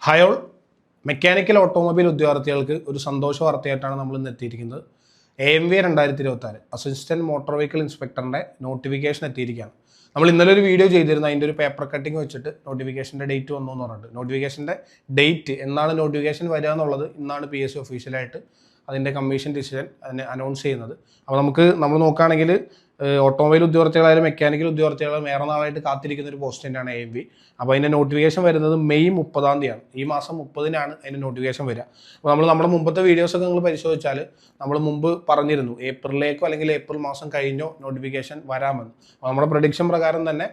Hi all, mechanical automobile ഉദ്യോഗാർത്ഥികൾക്ക് ഒരു സന്തോഷ വാർത്തയായിട്ടാണ് നമ്മൾ ഇന്ന് എത്തിയിരിക്കുന്നത്. AMV 2026 അസിസ്റ്റന്റ് മോട്ടോർ വെഹിക്കിൾ ഇൻസ്പെക്ടറിൻ്റെ നോട്ടിഫിക്കേഷൻ എത്തിയിരിക്കുകയാണ്. നമ്മൾ ഇന്നലെ ഒരു വീഡിയോ ചെയ്തിരുന്നു, അതിൻ്റെ ഒരു പേപ്പർ കട്ടിങ് വെച്ചിട്ട് നോട്ടിഫിക്കേഷൻ്റെ ഡേറ്റ് വന്നു എന്ന് പറഞ്ഞിട്ട്. നോട്ടിഫിക്കേഷൻ്റെ ഡേറ്റ് എന്നാണ് നോട്ടിഫിക്കേഷൻ വരിക എന്നുള്ളത് ഇന്നാണ് PSC ഒഫീഷ്യലായിട്ട് അതിൻ്റെ കമ്മീഷൻ ഡിസിഷൻ അതിനെ അനൗൺസ് ചെയ്യുന്നത്. അപ്പോൾ നമ്മൾ നോക്കുകയാണെങ്കിൽ ഓട്ടോമൊബൈൽ ഉദ്യോഗാർത്ഥികളായാലും മെക്കാനിക്കൽ ഉദ്യോഗാർത്ഥികളായാലും ഏറെ നാളായിട്ട് കാത്തിരിക്കുന്ന ഒരു പോസ്റ്റ് തന്നെയാണ് AMV. അപ്പോൾ അതിൻ്റെ നോട്ടിഫിക്കേഷൻ വരുന്നത് മെയ് 30 ഈ മാസം 30 അതിൻ്റെ നോട്ടിഫിക്കേഷൻ വരിക. അപ്പോൾ നമ്മുടെ മുമ്പത്തെ വീഡിയോസൊക്കെ നിങ്ങൾ പരിശോധിച്ചാൽ നമ്മൾ മുമ്പ് പറഞ്ഞിരുന്നു ഏപ്രിലേക്കോ അല്ലെങ്കിൽ ഏപ്രിൽ മാസം കഴിഞ്ഞോ നോട്ടിഫിക്കേഷൻ വരാമെന്ന്. അപ്പോൾ നമ്മുടെ പ്രഡിക്ഷൻ പ്രകാരം തന്നെ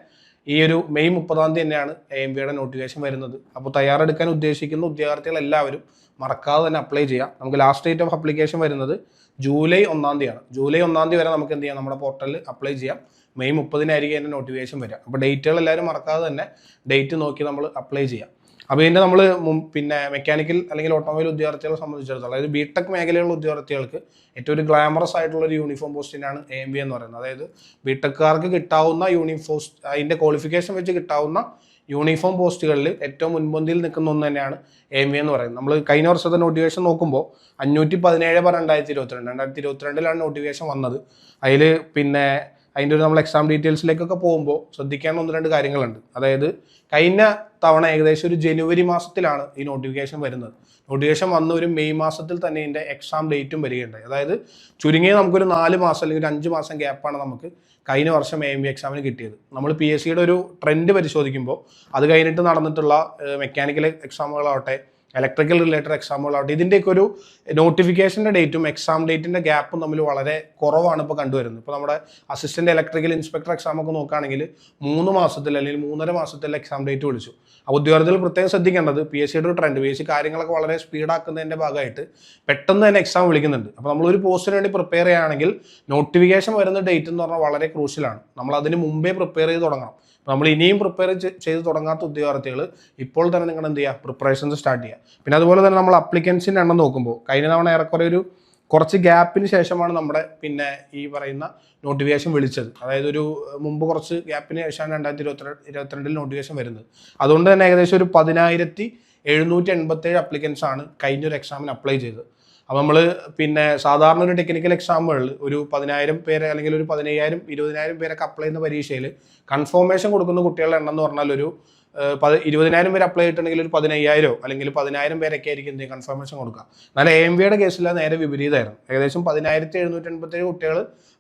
ഈ ഒരു മെയ് 30 തന്നെയാണ് AMVയുടെ നോട്ടിഫിക്കേഷൻ വരുന്നത്. അപ്പോൾ തയ്യാറെടുക്കാൻ ഉദ്ദേശിക്കുന്ന ഉദ്യോഗാർത്ഥികൾ എല്ലാവരും മറക്കാതെ തന്നെ അപ്ലൈ ചെയ്യാം. നമുക്ക് ലാസ്റ്റ് ഡേറ്റ് ഓഫ് അപ്ലിക്കേഷൻ വരുന്നത് ജൂലൈ 1 ജൂലൈ 1 വരെ നമുക്ക് എന്ത് ചെയ്യാം, നമ്മുടെ പോർട്ടലിൽ അപ്ലൈ ചെയ്യാം. മെയ് 30 അതിൻ്റെ നോട്ടിഫിക്കേഷൻ വരിക. അപ്പോൾ ഡേറ്റുകൾ എല്ലാവരും മറക്കാതെ തന്നെ ഡേറ്റ് നോക്കി നമ്മൾ അപ്ലൈ ചെയ്യാം. അപ്പോൾ ഇതിൻ്റെ നമ്മൾ പിന്നെ മെക്കാനിക്കൽ അല്ലെങ്കിൽ ഓട്ടോമൊബൈൽ ഉദ്യോഗാർത്ഥികളെ സംബന്ധിച്ചിടത്തോളം, അതായത് BTech മേഖലയിലുള്ള ഉദ്യോഗാർത്ഥികൾക്ക് ഏറ്റവും ഒരു ഗ്ലാമറസ് ആയിട്ടുള്ള ഒരു യൂണിഫോം പോസ്റ്റിനാണ് AMV എന്ന് പറയുന്നത്. അതായത് BTechകാർക്ക് കിട്ടാവുന്ന അതിൻ്റെ ക്വാളിഫിക്കേഷൻ വെച്ച് കിട്ടാവുന്ന യൂണിഫോം പോസ്റ്റുകളിൽ ഏറ്റവും മുൻപന്തിയിൽ നിൽക്കുന്ന ഒന്ന് തന്നെയാണ് AMV എന്ന് പറയുന്നത്. നമ്മൾ കഴിഞ്ഞ വർഷത്തെ നോട്ടിഫിക്കേഷൻ നോക്കുമ്പോൾ 517/2022 നോട്ടിഫിക്കേഷൻ വന്നത്. അതിൽ പിന്നെ അതിൻ്റെ ഒരു നമ്മൾ എക്സാം ഡീറ്റെയിൽസിലേക്കൊക്കെ പോകുമ്പോൾ ശ്രദ്ധിക്കേണ്ട 1-2 കാര്യങ്ങളുണ്ട്. അതായത് കഴിഞ്ഞ തവണ ഏകദേശം ഒരു ജനുവരി മാസത്തിലാണ് ഈ നോട്ടിഫിക്കേഷൻ വരുന്നത്. നോട്ടിഫിക്കേഷൻ വന്ന ഒരു മെയ് മാസത്തിൽ തന്നെ ഇതിൻ്റെ എക്സാം ഡേറ്റും വരികയുണ്ടായി. അതായത് ചുരുങ്ങിയ നമുക്കൊരു 4 മാസം അല്ലെങ്കിൽ 5 മാസം ഗ്യാപ്പാണ് നമുക്ക് കഴിഞ്ഞ വർഷം AMV എക്സാമിന് കിട്ടിയത്. നമ്മൾ PSCയുടെ ഒരു ട്രെൻഡ് പരിശോധിക്കുമ്പോൾ അത് കഴിഞ്ഞിട്ട് നടന്നിട്ടുള്ള മെക്കാനിക്കൽ എക്സാമുകളാവട്ടെ, ഇലക്ട്രിക്കൽ റിലേറ്റഡ് എക്സാമുകളാവട്ടെ, ഇതിൻ്റെയൊക്കെ ഒരു നോട്ടിഫിക്കേഷൻ്റെ ഡേറ്റും എക്സാം ഡേറ്റിൻ്റെ ഗ്യാപ്പും തമ്മിൽ വളരെ കുറവാണ് ഇപ്പോൾ കണ്ടുവരുന്നത്. ഇപ്പോൾ നമ്മുടെ അസിസ്റ്റന്റ് ഇലക്ട്രിക്കൽ ഇൻസ്പെക്ടർ എക്സാമൊക്കെ നോക്കുകയാണെങ്കിൽ 3 മാസത്തിൽ അല്ലെങ്കിൽ 3.5 മാസത്തിൽ എക്സാം ഡേറ്റ് വിളിച്ചു. അപ്പോൾ ഉദ്യോഗാർത്ഥികൾ പ്രത്യേകം ശ്രദ്ധിക്കേണ്ടത് PSCയുടെ ഒരു ട്രെൻഡ്, PSC കാര്യങ്ങളൊക്കെ വളരെ സ്പീഡാക്കുന്നതിൻ്റെ ഭാഗമായിട്ട് പെട്ടെന്ന് തന്നെ എക്സാം വിളിക്കുന്നുണ്ട്. അപ്പോൾ നമ്മളൊരു പോസ്റ്റിന് വേണ്ടി പ്രിപ്പയർ ചെയ്യുകയാണെങ്കിൽ നോട്ടിഫിക്കേഷൻ വരുന്ന ഡേറ്റ് എന്ന് പറഞ്ഞാൽ വളരെ ക്രൂഷ്യലാണ്. നമ്മൾ അതിന് മുമ്പേ പ്രിപ്പയർ ചെയ്ത് തുടങ്ങണം. നമ്മൾ ഇനിയും പ്രിപ്പയർ ചെയ്ത് തുടങ്ങാത്ത ഉദ്യോഗാർത്ഥികൾ ഇപ്പോൾ തന്നെ നിങ്ങൾ എന്ത് ചെയ്യുക, പ്രിപ്പറേഷൻസ് സ്റ്റാർട്ട് ചെയ്യുക. പിന്നെ അതുപോലെ തന്നെ നമ്മൾ അപ്ലിക്കൻസിൻ്റെ എണ്ണം നോക്കുമ്പോൾ കഴിഞ്ഞ തവണ ഏറെക്കുറെ കുറച്ച് ഗ്യാപ്പിന് ശേഷമാണ് നമ്മുടെ പിന്നെ ഈ പറയുന്ന നോട്ടിഫിക്കേഷൻ വിളിച്ചത്. അതായത് മുമ്പ് കുറച്ച് ഗ്യാപ്പിന് ശേഷമാണ് 2022 നോട്ടിഫിക്കേഷൻ വരുന്നത്. അതുകൊണ്ട് തന്നെ ഏകദേശം ഒരു 10,787 അപ്ലിക്കൻസ് ആണ് കഴിഞ്ഞൊരു എക്സാമിന് അപ്ലൈ ചെയ്തത്. അപ്പോൾ നമ്മൾ പിന്നെ സാധാരണ ഒരു ടെക്നിക്കൽ എക്സാമുകളിൽ ഒരു 10,000 പേര് അല്ലെങ്കിൽ ഒരു 15,000 20,000 പേരൊക്കെ അപ്ലൈ ചെയ്യുന്ന പരീക്ഷയിൽ കൺഫർമേഷൻ കൊടുക്കുന്ന കുട്ടികളുടെ എണ്ണം എന്ന് പറഞ്ഞാൽ 20,000 പേര് അപ്ലൈ ചെയ്തിട്ടുണ്ടെങ്കിൽ ഒരു 15,000 അല്ലെങ്കിൽ 10,000 പേരൊക്കെ ആയിരിക്കും എന്ത് കൺഫർമേഷൻ കൊടുക്കുക. എന്നാൽ AMVയുടെ കേസിൽ നേരെ വിപരീതമായിരുന്നു. ഏകദേശം 10,787 കുട്ടികൾ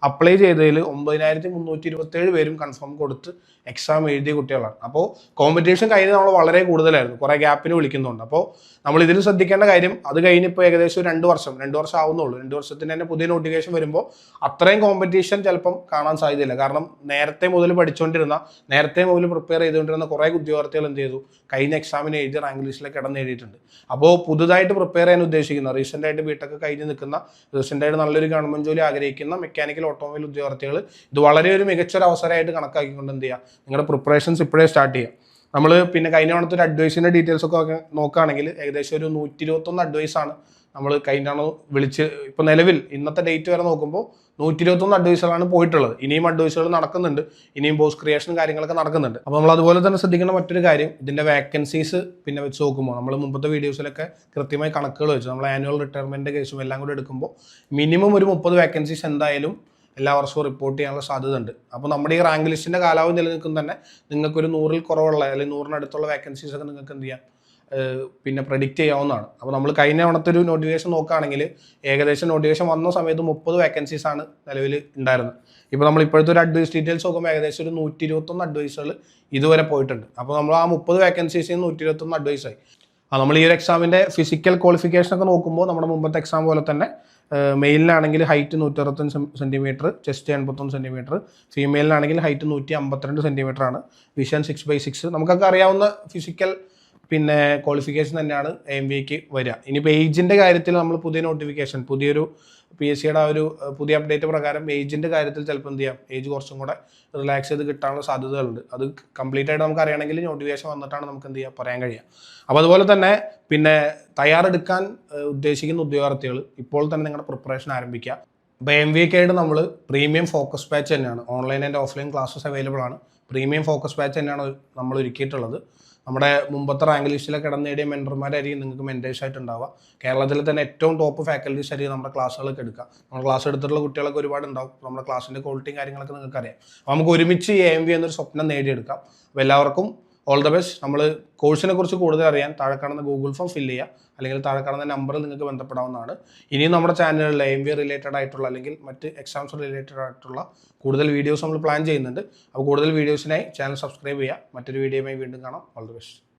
അപ്ലൈ ചെയ്തതിൽ 9,327 പേരും കൺഫേം കൊടുത്ത് എക്സാം എഴുതിയ കുട്ടികളാണ്. അപ്പോൾ കോമ്പറ്റീഷൻ കഴിഞ്ഞ് നമ്മൾ വളരെ കൂടുതലായിരുന്നു, കുറേ ഗ്യാപ്പിന് വിളിക്കുന്നുണ്ട്. അപ്പോൾ നമ്മൾ ഇതിൽ ശ്രദ്ധിക്കേണ്ട കാര്യം, അത് കഴിഞ്ഞിപ്പോൾ ഏകദേശം 2 വർഷം ആവുന്നുള്ളൂ. 2 വർഷത്തിന് തന്നെ പുതിയ നോട്ടിഫിക്കേഷൻ വരുമ്പോൾ അത്രയും കോമ്പറ്റീഷൻ ചിലപ്പം കാണാൻ സാധ്യതയില്ല. കാരണം നേരത്തെ മുതൽ പ്രിപ്പയർ ചെയ്തുകൊണ്ടിരുന്ന കുറേ ഉദ്യോഗാർത്ഥികൾ എന്ത് ചെയ്തു, കഴിഞ്ഞ എക്സാമിന് എഴുതി റാങ്ക് ലിസ്റ്റിലേക്ക് എഴുതിയിട്ടുണ്ട്. അപ്പോൾ പുതുതായിട്ട് പ്രിപ്പയർ ചെയ്യാൻ ഉദ്ദേശിക്കുന്ന, റീസെൻ്റായിട്ട് BTech കഴിഞ്ഞ് നിൽക്കുന്ന, റീസെൻ്റായിട്ട് നല്ലൊരു ഗവൺമെൻറ് ജോലി ആഗ്രഹിക്കുന്ന മെക്കാനിക്കൽ ഓട്ടോമൊബൈൽ ഉദ്യോഗാർത്ഥികൾ ഇത് വളരെ ഒരു മികച്ചൊരു അവസരമായിട്ട് കണക്കാക്കിക്കൊണ്ട് എന്ത് ചെയ്യുക, നിങ്ങളുടെ പ്രിപ്പറേഷൻസ് ഇപ്പോഴേ സ്റ്റാർട്ട് ചെയ്യുക. നമ്മൾ പിന്നെ കഴിഞ്ഞ തവണത്തെ ഒരു അഡ്വൈസിൻ്റെ ഡീറ്റെയിൽസ് ഒക്കെ നോക്കുകയാണെങ്കിൽ ഏകദേശം ഒരു 121 അഡ്വൈസാണ് നമ്മൾ കഴിഞ്ഞ വിളിച്ച്, ഇപ്പോൾ നിലവിൽ ഇന്നത്തെ ഡേറ്റ് വരെ നോക്കുമ്പോൾ 121 അഡ്വൈസുകളാണ് പോയിട്ടുള്ളത്. ഇനിയും അഡ്വൈസുകൾ നടക്കുന്നുണ്ട്, ഇനിയും പോസ്റ്റ് ക്രിയേഷനും കാര്യങ്ങളൊക്കെ നടക്കുന്നുണ്ട്. അപ്പോൾ നമ്മൾ അതുപോലെ തന്നെ ശ്രദ്ധിക്കുന്ന മറ്റൊരു കാര്യം, ഇതിൻ്റെ വാക്കൻസീസ് പിന്നെ വെച്ച് നോക്കുമ്പോൾ നമ്മൾ മുമ്പത്തെ വീഡിയോസിലൊക്കെ കൃത്യമായി കണക്കുകൾ വെച്ച് നമ്മൾ ആനുവൽ റിട്ടയർമെൻറ്റ് കേസും എല്ലാം കൂടി എടുക്കുമ്പോൾ മിനിമം ഒരു 30 വാക്കൻസീസ് എന്തായാലും എല്ലാ വർഷവും റിപ്പോർട്ട് ചെയ്യാനുള്ള സാധ്യത ഉണ്ട്. അപ്പോൾ നമ്മുടെ ഈ റാങ്ക് ലിസ്റ്റിൻ്റെ കാലാവധി നിലനിൽക്കുന്ന തന്നെ നിങ്ങൾക്കൊരു 100-ൽ കുറവുള്ള അല്ലെങ്കിൽ 100-നടുത്തുള്ള വാക്കൻസീസൊക്കെ നിങ്ങൾക്ക് എന്ത് ചെയ്യാം, പിന്നെ പ്രഡിക്റ്റ് ചെയ്യാവുന്നതാണ്. അപ്പോൾ നമ്മൾ കഴിഞ്ഞ തവണത്തെ ഒരു നോട്ടിഫിക്കേഷൻ നോക്കുകയാണെങ്കിൽ ഏകദേശം നോട്ടിഫിക്കേഷൻ വന്ന സമയത്ത് 30 വാക്കൻസീസ് ആണ് നിലവിൽ ഉണ്ടായിരുന്നത്. ഇപ്പോൾ നമ്മൾ ഇപ്പോഴത്തെ ഒരു അഡ്വൈസ് ഡീറ്റെയിൽസ് നോക്കുമ്പോൾ ഏകദേശം ഒരു 121 അഡ്വൈസുകൾ ഇതുവരെ പോയിട്ടുണ്ട്. അപ്പോൾ നമ്മൾ ആ 30 വാക്കൻസീസിൽ 121 അഡ്വൈസായി. നമ്മൾ ഈ ഒരു എക്സാമിൻ്റെ ഫിസിക്കൽ ക്വാളിഫിക്കേഷനൊക്കെ നോക്കുമ്പോൾ നമ്മുടെ മുമ്പത്തെ എക്സാം പോലെ തന്നെ മെയിലിനാണെങ്കിൽ ഹൈറ്റ് 165 സെൻറ്റിമീറ്റർ, ചെസ്റ്റ് 81 സെൻറ്റിമീറ്റർ, ഫീമെയിലിനാണെങ്കിൽ ഹൈറ്റ് 152 സെൻറ്റിമീറ്റർ ആണ്, വിഷൻ 6/6. നമുക്കൊക്കെ അറിയാവുന്ന ഫിസിക്കൽ പിന്നെ ക്വാളിഫിക്കേഷൻ തന്നെയാണ് AMVക്ക് വരിക. ഇനിയിപ്പോൾ ഏജിൻ്റെ കാര്യത്തിൽ നമ്മൾ പുതിയ നോട്ടിഫിക്കേഷൻ, പുതിയൊരു PSCയുടെ ആ ഒരു പുതിയ അപ്ഡേറ്റ് പ്രകാരം ഏജിൻ്റെ കാര്യത്തിൽ ചിലപ്പോൾ എന്ത് ചെയ്യാം, ഏജ് കുറച്ചും കൂടെ റിലാക്സ് ചെയ്ത് കിട്ടാനുള്ള സാധ്യതകളുണ്ട്. അത് കംപ്ലീറ്റ് ആയിട്ട് നമുക്ക് അറിയണമെങ്കിൽ നോട്ടിഫിക്കേഷൻ വന്നിട്ടാണ് നമുക്ക് എന്ത് ചെയ്യുക, പറയാൻ കഴിയുക. അപ്പോൾ അതുപോലെ തന്നെ പിന്നെ തയ്യാറെടുക്കാൻ ഉദ്ദേശിക്കുന്ന ഉദ്യോഗാർത്ഥികൾ ഇപ്പോൾ തന്നെ നിങ്ങളുടെ പ്രിപ്പറേഷൻ ആരംഭിക്കുക. ഇപ്പോൾ AMVക്കായിട്ട് നമ്മൾ പ്രീമിയം ഫോക്കസ് ബാച്ച് തന്നെയാണ്, online and offline classes available ആണ്. പ്രീമിയം ഫോക്കസ് ബാച്ച് തന്നെയാണ് നമ്മൾ ഒരുക്കിയിട്ടുള്ളത്. നമ്മുടെ മുമ്പത്തെ റാങ്ക് ലിസ്റ്റിലൊക്കെ ഇടം നേടിയ മെൻറ്റർമാരായിരിക്കും നിങ്ങൾക്ക് മെൻറ്റേഴ്സ് ആയിട്ട് ഉണ്ടാവുക. കേരളത്തിൽ തന്നെ ഏറ്റവും ടോപ്പ് ഫാക്കൽറ്റീസ് ആയിരിക്കും നമ്മുടെ ക്ലാസ്സുകളൊക്കെ എടുക്കുക. നമ്മൾ ക്ലാസ് എടുത്തിട്ടുള്ള കുട്ടികളൊക്കെ ഒരുപാട് ഉണ്ടാവും. നമ്മുടെ ക്ലാസ്സിൻ്റെ ക്വാളിറ്റിയും കാര്യങ്ങളൊക്കെ നിങ്ങൾക്ക് അറിയാം. അപ്പോൾ നമുക്ക് ഒരുമിച്ച് AMV എന്നൊരു സ്വപ്നം നേടിയെടുക്കാം. അപ്പോൾ എല്ലാവർക്കും ഓൾ ദ ബെസ്റ്റ്. നമ്മൾ കോഴ്സിനെ കുറിച്ച് കൂടുതൽ അറിയാൻ താഴെ കാണുന്ന ഗൂഗിൾ ഫോം ഫില്ല് ചെയ്യുക, അല്ലെങ്കിൽ താഴെ കാണുന്ന നമ്പറിൽ നിങ്ങൾക്ക് ബന്ധപ്പെടാവുന്നതാണ്. ഇനിയും നമ്മുടെ ചാനലിൽ AMV റിലേറ്റഡ് ആയിട്ടുള്ള അല്ലെങ്കിൽ മറ്റ് എക്സാംസ് റിലേറ്റഡ് ആയിട്ടുള്ള കൂടുതൽ വീഡിയോസ് നമ്മൾ പ്ലാൻ ചെയ്യുന്നുണ്ട്. അപ്പോൾ കൂടുതൽ വീഡിയോസിനായി ചാനൽ സബ്സ്ക്രൈബ് ചെയ്യുക. മറ്റൊരു വീഡിയോയുമായി വീണ്ടും കാണാം. All the best.